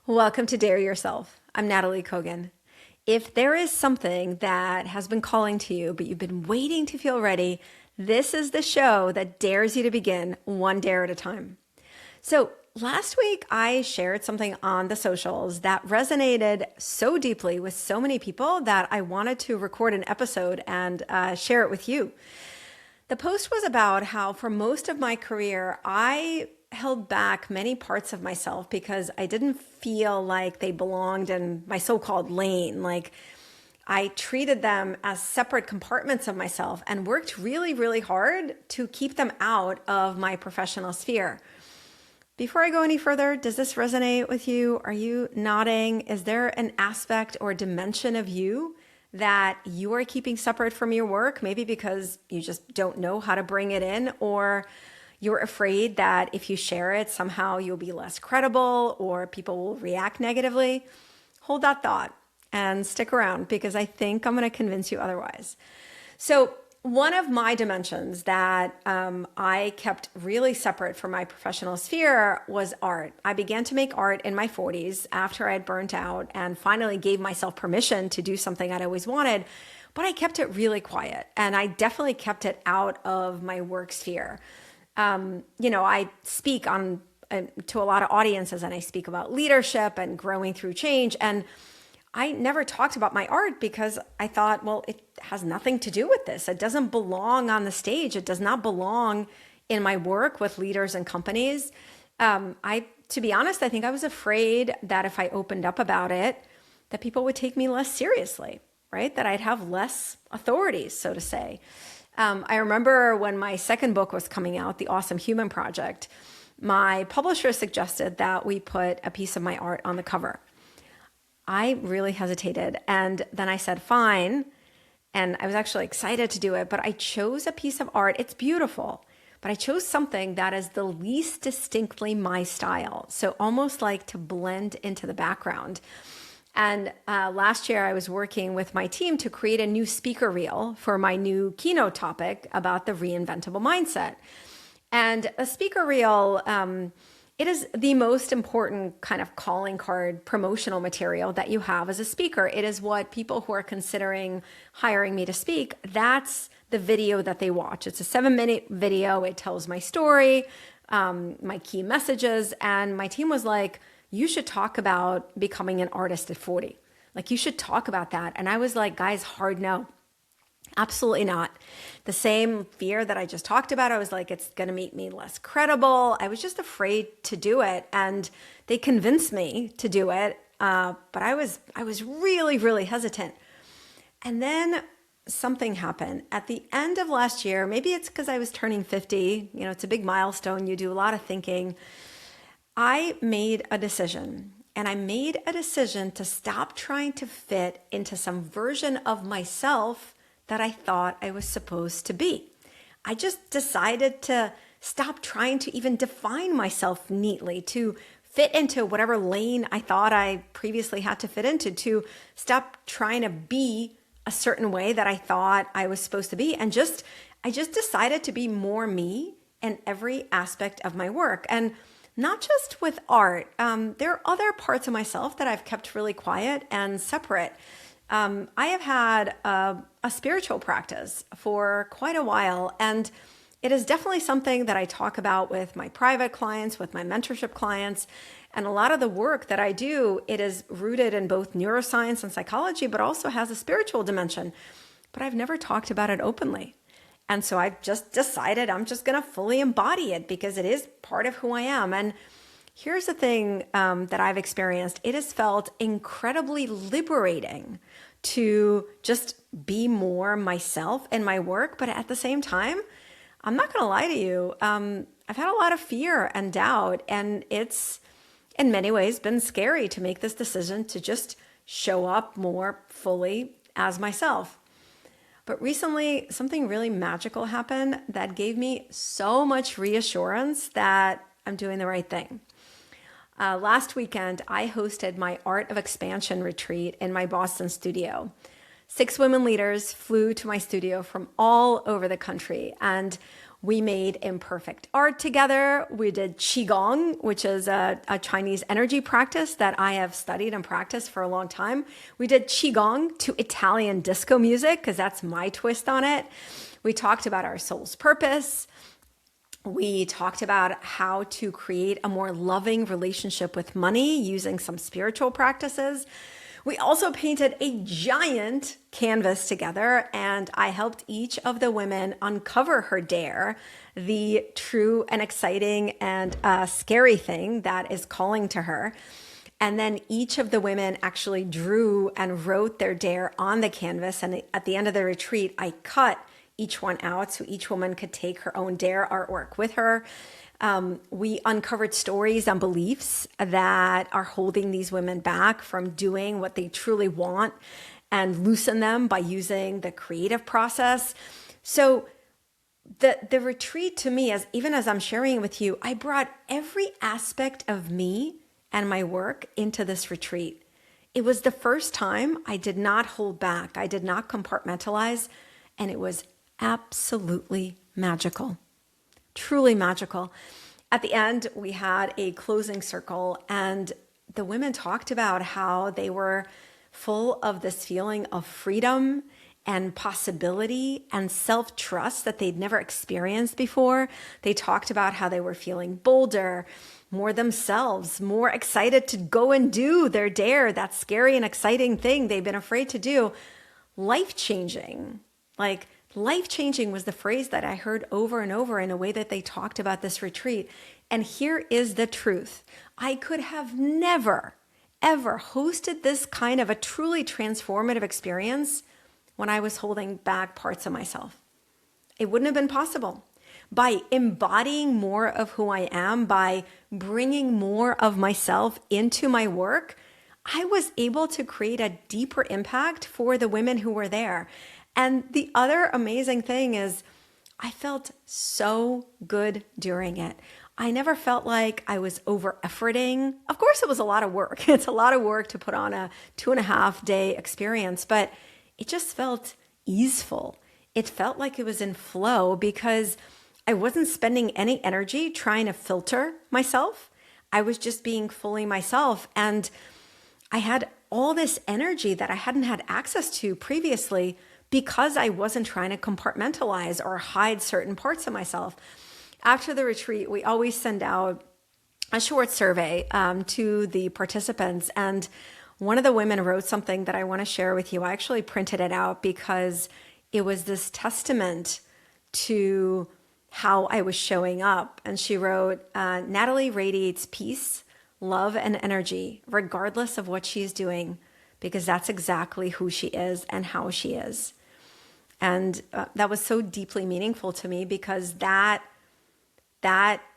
Welcome to Dare Yourself. I'm Natalie Kogan. If there is something that has been calling to you, but you've been waiting to feel ready, this is the show that dares you to begin one dare at a time. So last week, I shared something on the socials that resonated so deeply with so many people that I wanted to record an episode and share it with you. The post was about how for most of my career, I held back many parts of myself because I didn't feel like they belonged in my so-called lane. Like I treated them as separate compartments of myself and worked really, really hard to keep them out of my professional sphere. Before I go any further, does this resonate with you? Are you nodding? Is there an aspect or dimension of you that you are keeping separate from your work? Maybe because you just don't know how to bring it in, or you're afraid that if you share it, somehow you'll be less credible or people will react negatively. Hold that thought and stick around because I think I'm going to convince you otherwise. So one of my dimensions that I kept really separate from my professional sphere was art. I began to make art in my 40s after I had burnt out and finally gave myself permission to do something I'd always wanted, but I kept it really quiet and I definitely kept it out of my work sphere. I speak on to a lot of audiences and I speak about leadership and growing through change. And I never talked about my art because I thought, well, it has nothing to do with this. It doesn't belong on the stage. It does not belong in my work with leaders and companies. To be honest, I think I was afraid that if I opened up about it, that people would take me less seriously, right? That I'd have less authority, so to say. I remember when my second book was coming out, The Awesome Human Project, my publisher suggested that we put a piece of my art on the cover. I really hesitated, and then I said, fine, and I was actually excited to do it, but I chose a piece of art. It's beautiful, but I chose something that is the least distinctly my style, so almost like to blend into the background. And last year, I was working with my team to create a new speaker reel for my new keynote topic about the reinventable mindset. And a speaker reel, it is the most important kind of calling card promotional material that you have as a speaker. It is what people who are considering hiring me to speak, that's the video that they watch. It's a 7-minute video. It tells my story, my key messages. And my team was like, you should talk about becoming an artist at 40. Like you should talk about that. And I was like, guys, hard no. Absolutely not. The same fear that I just talked about, I was like, it's going to make me less credible. I was just afraid to do it. And they convinced me to do it. But I was really, really hesitant. And then something happened at the end of last year. Maybe it's because I was turning 50. It's a big milestone. You do a lot of thinking. I made a decision, and I made a decision to stop trying to fit into some version of myself that I thought I was supposed to be. I just decided to stop trying to even define myself neatly, to fit into whatever lane I thought I previously had to fit into, to stop trying to be a certain way that I thought I was supposed to be. And I just decided to be more me in every aspect of my work. And not just with art. There are other parts of myself that I've kept really quiet and separate. I have had a spiritual practice for quite a while, and it is definitely something that I talk about with my private clients, with my mentorship clients, and a lot of the work that I do, it is rooted in both neuroscience and psychology, but also has a spiritual dimension. But I've never talked about it openly. And so I just decided I'm just going to fully embody it because it is part of who I am. And here's the thing that I've experienced. It has felt incredibly liberating to just be more myself in my work. But at the same time, I'm not going to lie to you. I've had a lot of fear and doubt, and it's in many ways been scary to make this decision to just show up more fully as myself. But recently, something really magical happened that gave me so much reassurance that I'm doing the right thing. Last weekend, I hosted my Art of Expansion retreat in my Boston studio. 6 women leaders flew to my studio from all over the country, and We made imperfect art together. We did Qigong, which is a Chinese energy practice that I have studied and practiced for a long time. We did Qigong to Italian disco music because that's my twist on it. We talked about our soul's purpose. We talked about how to create a more loving relationship with money using some spiritual practices. We also painted a giant canvas together, and I helped each of the women uncover her dare, the true and exciting and scary thing that is calling to her. And then each of the women actually drew and wrote their dare on the canvas. And at the end of the retreat, I cut each one out so each woman could take her own dare artwork with her. We uncovered stories and beliefs that are holding these women back from doing what they truly want and loosen them by using the creative process. So the retreat to me, even as I'm sharing it with you, I brought every aspect of me and my work into this retreat. It was the first time I did not hold back. I did not compartmentalize, and it was absolutely magical. Truly magical. At the end, we had a closing circle, and the women talked about how they were full of this feeling of freedom and possibility and self-trust that they'd never experienced before. They talked about how they were feeling bolder, more themselves, more excited to go and do their dare, that scary and exciting thing they've been afraid to do. Life-changing. Life-changing was the phrase that I heard over and over in a way that they talked about this retreat. And here is the truth. I could have never, ever hosted this kind of a truly transformative experience when I was holding back parts of myself. It wouldn't have been possible. By embodying more of who I am, by bringing more of myself into my work, I was able to create a deeper impact for the women who were there. And the other amazing thing is I felt so good during it. I never felt like I was over-efforting. Of course, it was a lot of work. It's a lot of work to put on a 2.5-day experience, but it just felt easeful. It felt like it was in flow because I wasn't spending any energy trying to filter myself. I was just being fully myself. And I had all this energy that I hadn't had access to previously because I wasn't trying to compartmentalize or hide certain parts of myself. After the retreat, we always send out a short survey to the participants. And one of the women wrote something that I want to share with you. I actually printed it out because it was this testament to how I was showing up. And she wrote, Natalie radiates peace, love, and energy, regardless of what she's doing, because that's exactly who she is and how she is. And that was so deeply meaningful to me because that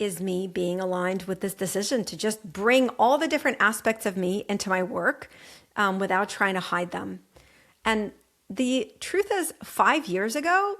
is me being aligned with this decision to just bring all the different aspects of me into my work without trying to hide them. And the truth is, 5 years ago,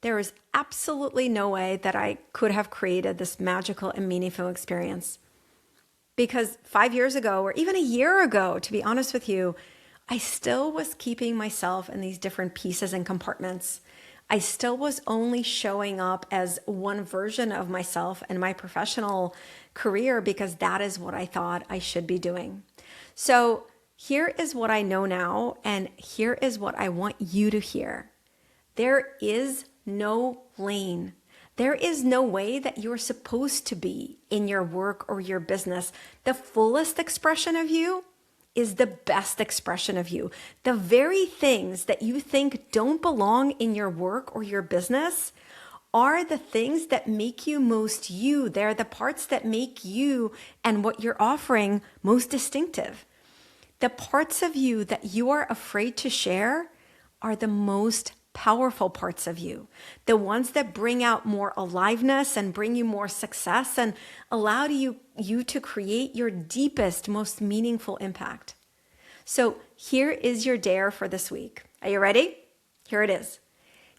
there was absolutely no way that I could have created this magical and meaningful experience. Because 5 years ago, or even a year ago, to be honest with you, I still was keeping myself in these different pieces and compartments. I still was only showing up as one version of myself in my professional career because that is what I thought I should be doing. So here is what I know now, and here is what I want you to hear. There is no lane. There is no way that you're supposed to be in your work or your business. The fullest expression of you is the best expression of you. The very things that you think don't belong in your work or your business are the things that make you most you. They're the parts that make you and what you're offering most distinctive. The parts of you that you are afraid to share are the most powerful parts of you, the ones that bring out more aliveness and bring you more success and allow you to create your deepest, most meaningful impact. So here is your dare for this week. Are you ready? Here it is.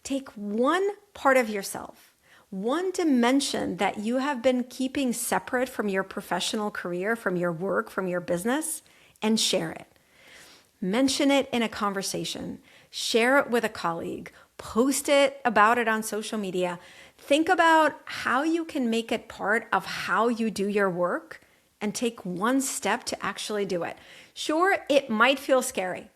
Take one part of yourself, one dimension that you have been keeping separate from your professional career, from your work, from your business, and share it. Mention it in a conversation. Share it with a colleague. Post about it on social media. Think about how you can make it part of how you do your work and take one step to actually do it. Sure, it might feel scary.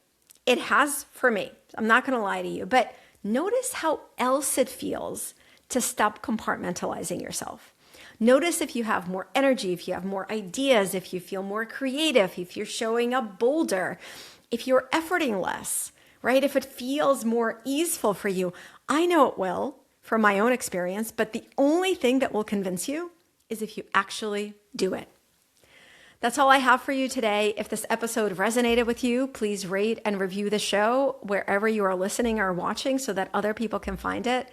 It has for me. I'm not going to lie to you, but notice how else it feels to stop compartmentalizing yourself. Notice if you have more energy, if you have more ideas, if you feel more creative, if you're showing up bolder, if you're efforting less, right? If it feels more easeful for you. I know it will from my own experience, but the only thing that will convince you is if you actually do it. That's all I have for you today. If this episode resonated with you, please rate and review the show wherever you are listening or watching so that other people can find it.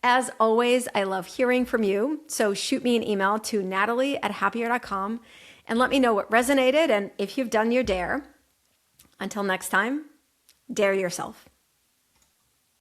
As always, I love hearing from you. So shoot me an email to natalie@happier.com and let me know what resonated and if you've done your dare. Until next time, dare yourself.